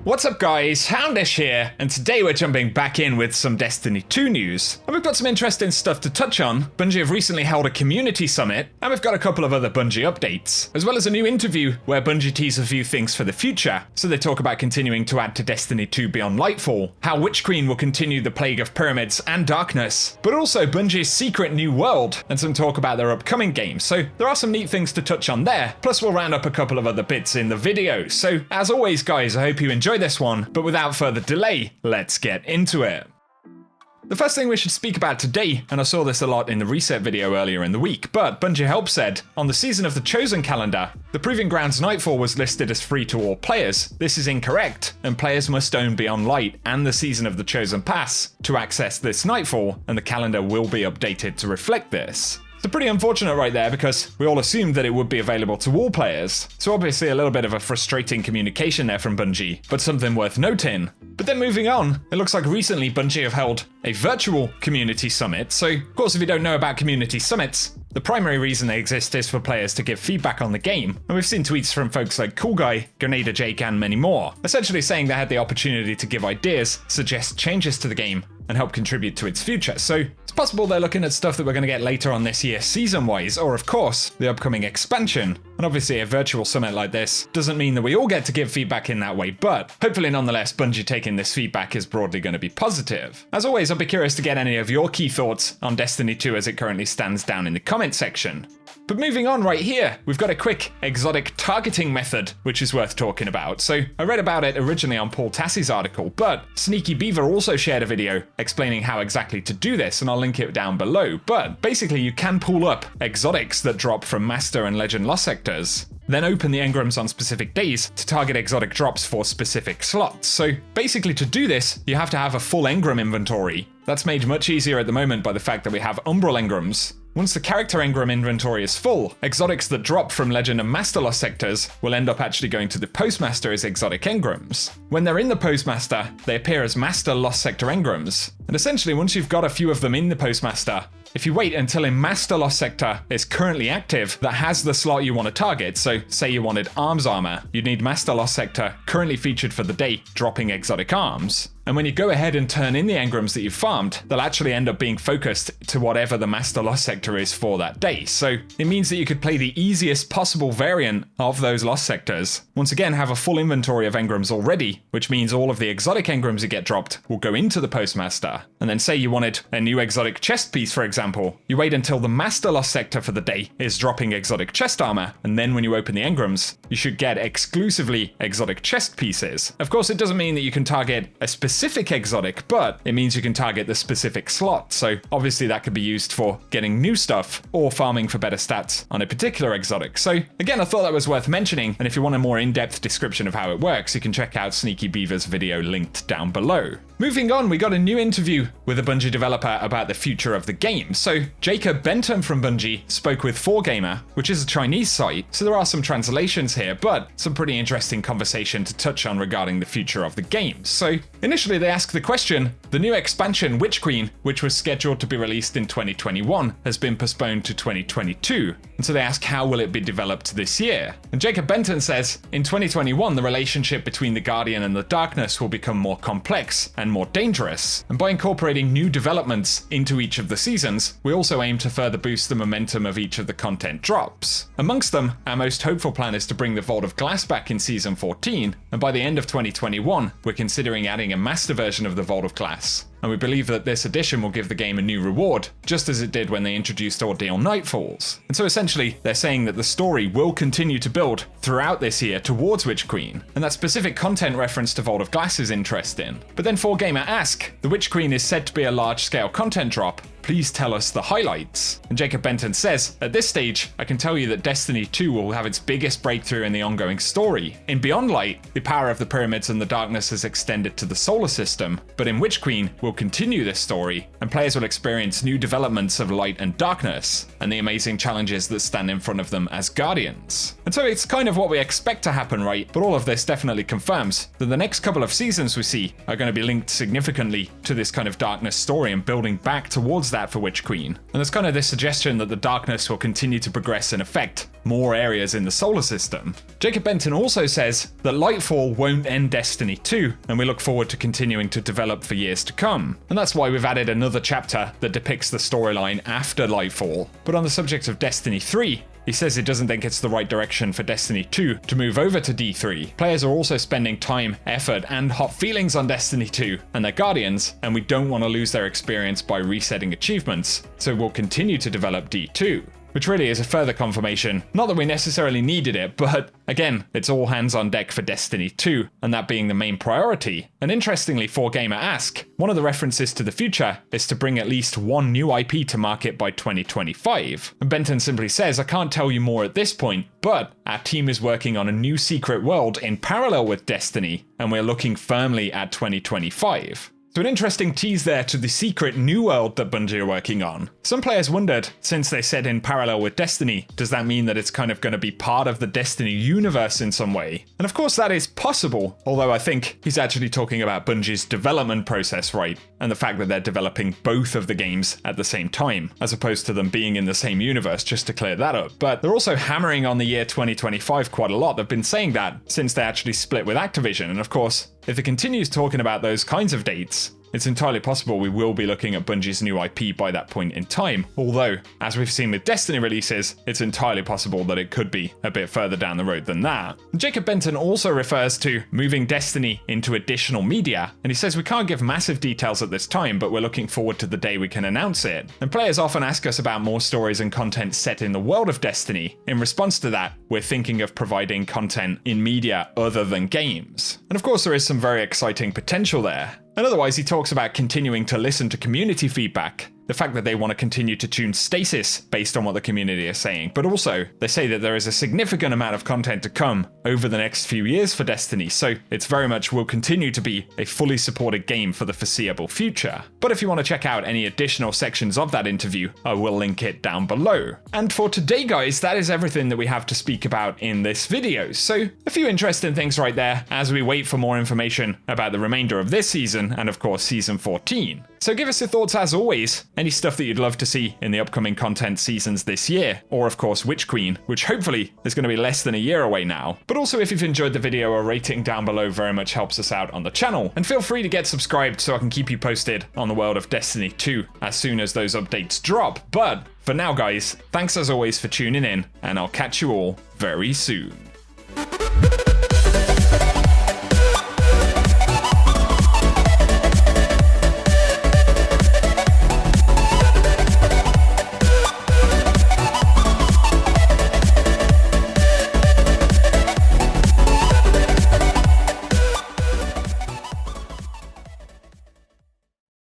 What's up guys, Houndish here, and today we're jumping back in with some Destiny 2 news. And we've got some interesting stuff to touch on. Bungie have recently held a community summit, and we've got a couple of other Bungie updates, as well as a new interview where Bungie tease a few things for the future. So they talk about continuing to add to Destiny 2 beyond Lightfall, how Witch Queen will continue the plague of pyramids and darkness, but also Bungie's secret new world, and some talk about their upcoming games. So there are some neat things to touch on there, plus we'll round up a couple of other bits in the video. So as always guys, I hope you enjoy this one, but without further delay, let's get into it. The first thing we should speak about today, and I saw this a lot in the reset video earlier in the week, but Bungie Help said, on the Season of the Chosen calendar, the Proving Grounds Nightfall was listed as free to all players. This is incorrect, and players must own Beyond Light and the Season of the Chosen Pass to access this Nightfall, and the calendar will be updated to reflect this. It's pretty unfortunate right there because we all assumed that it would be available to all players. So obviously a little bit of a frustrating communication there from Bungie, but something worth noting. But then moving on, it looks like recently Bungie have held a virtual community summit. So of course if you don't know about community summits, the primary reason they exist is for players to give feedback on the game. And we've seen tweets from folks like Cool Guy, Grenada Jake and many more, essentially saying they had the opportunity to give ideas, suggest changes to the game, and help contribute to its future. So it's possible they're looking at stuff that we're going to get later on this year season-wise, or of course, the upcoming expansion. And obviously a virtual summit like this doesn't mean that we all get to give feedback in that way, but hopefully nonetheless Bungie taking this feedback is broadly going to be positive. As always, I'll be curious to get any of your key thoughts on Destiny 2 as it currently stands down in the comment section. But moving on right here, we've got a quick exotic targeting method, which is worth talking about. So I read about it originally on Paul Tassie's article, but Sneaky Beaver also shared a video explaining how exactly to do this, and I'll link it down below. But basically you can pull up exotics that drop from Master and Legend Lost sectors, then open the engrams on specific days to target exotic drops for specific slots. So basically to do this, you have to have a full engram inventory. That's made much easier at the moment by the fact that we have umbral engrams. Once the character engram inventory is full, exotics that drop from Legend and Master Lost sectors will end up actually going to the Postmaster as exotic engrams. When they're in the Postmaster, they appear as Master Lost sector engrams. And essentially once you've got a few of them in the Postmaster, if you wait until a Master Lost sector is currently active that has the slot you want to target, so say you wanted arms armor, you'd need Master Lost sector currently featured for the day dropping exotic arms. And when you go ahead and turn in the engrams that you've farmed, they'll actually end up being focused to whatever the Master Lost sector is for that day. So it means that you could play the easiest possible variant of those Lost sectors. Once again, have a full inventory of engrams already, which means all of the exotic engrams you get dropped will go into the Postmaster. And then say you wanted a new exotic chest piece, for example, you wait until the Master Lost sector for the day is dropping exotic chest armor, and then when you open the engrams, you should get exclusively exotic chest pieces. Of course, it doesn't mean that you can target a specific exotic, but it means you can target the specific slot. So obviously that could be used for getting new stuff or farming for better stats on a particular exotic. So again, I thought that was worth mentioning, and if you want a more in-depth description of how it works, you can check out Sneaky Beaver's video linked down below. Moving on, we got a new interview with a Bungie developer about the future of the game. So Jacob Benton from Bungie spoke with 4Gamer, which is a Chinese site, so there are some translations here, but some pretty interesting conversation to touch on regarding the future of the game. So initially they asked the question, the new expansion Witch Queen, which was scheduled to be released in 2021, has been postponed to 2022. And so they ask, how will it be developed this year? And Jacob Benton says, in 2021, the relationship between the Guardian and the Darkness will become more complex and more dangerous. And by incorporating new developments into each of the seasons, we also aim to further boost the momentum of each of the content drops. Amongst them, our most hopeful plan is to bring the Vault of Glass back in Season 14, and by the end of 2021, we're considering adding a master version of the Vault of Glass. And we believe that this addition will give the game a new reward, just as it did when they introduced Ordeal Nightfalls. And so essentially, they're saying that the story will continue to build throughout this year towards Witch Queen, and that specific content reference to Vault of Glass is interesting. But then 4Gamer ask, the Witch Queen is said to be a large-scale content drop, please tell us the highlights. And Jacob Benton says, at this stage, I can tell you that Destiny 2 will have its biggest breakthrough in the ongoing story. In Beyond Light, the power of the pyramids and the darkness is extended to the solar system, but in Witch Queen, we'll continue this story, and players will experience new developments of light and darkness, and the amazing challenges that stand in front of them as Guardians. And so it's kind of what we expect to happen, right? But all of this definitely confirms that the next couple of seasons we see are going to be linked significantly to this kind of darkness story and building back towards that for Witch Queen. And there's kind of this suggestion that the darkness will continue to progress and affect more areas in the solar system. Jacob Benton also says that Lightfall won't end Destiny 2, and we look forward to continuing to develop for years to come. And that's why we've added another chapter that depicts the storyline after Lightfall. But on the subject of Destiny 3, he says he doesn't think it's the right direction for Destiny 2 to move over to D3. Players are also spending time, effort, and hot feelings on Destiny 2 and their Guardians, and we don't want to lose their experience by resetting achievements, so we'll continue to develop D2. Which really is a further confirmation, not that we necessarily needed it, but again, it's all hands on deck for Destiny 2, and that being the main priority. And interestingly, 4Gamer Ask, one of the references to the future is to bring at least one new IP to market by 2025. And Benton simply says, I can't tell you more at this point, but our team is working on a new secret world in parallel with Destiny, and we're looking firmly at 2025. So an interesting tease there to the secret new world that Bungie are working on. Some players wondered, since they said in parallel with Destiny, does that mean that it's kind of going to be part of the Destiny universe in some way? And of course that is possible, although I think he's actually talking about Bungie's development process, right? And the fact that they're developing both of the games at the same time, as opposed to them being in the same universe, just to clear that up. But they're also hammering on the year 2025 quite a lot. They've been saying that since they actually split with Activision, and of course, if it continues talking about those kinds of dates, it's entirely possible we will be looking at Bungie's new IP by that point in time, although, as we've seen with Destiny releases, it's entirely possible that it could be a bit further down the road than that. Jacob Benton also refers to moving Destiny into additional media, and he says we can't give massive details at this time, but we're looking forward to the day we can announce it. And players often ask us about more stories and content set in the world of Destiny. In response to that, we're thinking of providing content in media other than games. And of course there is some very exciting potential there. And otherwise, he talks about continuing to listen to community feedback, the fact that they want to continue to tune stasis based on what the community is saying, but also they say that there is a significant amount of content to come over the next few years for Destiny, so it's very much will continue to be a fully supported game for the foreseeable future. But if you want to check out any additional sections of that interview, I will link it down below. And for today, guys, that is everything that we have to speak about in this video. So a few interesting things right there as we wait for more information about the remainder of this season and of course season 14. So give us your thoughts as always, any stuff that you'd love to see in the upcoming content seasons this year, or of course Witch Queen, which hopefully is going to be less than a year away now. But also if you've enjoyed the video, a rating down below very much helps us out on the channel, and feel free to get subscribed so I can keep you posted on the world of Destiny 2 as soon as those updates drop. But for now guys, thanks as always for tuning in, and I'll catch you all very soon.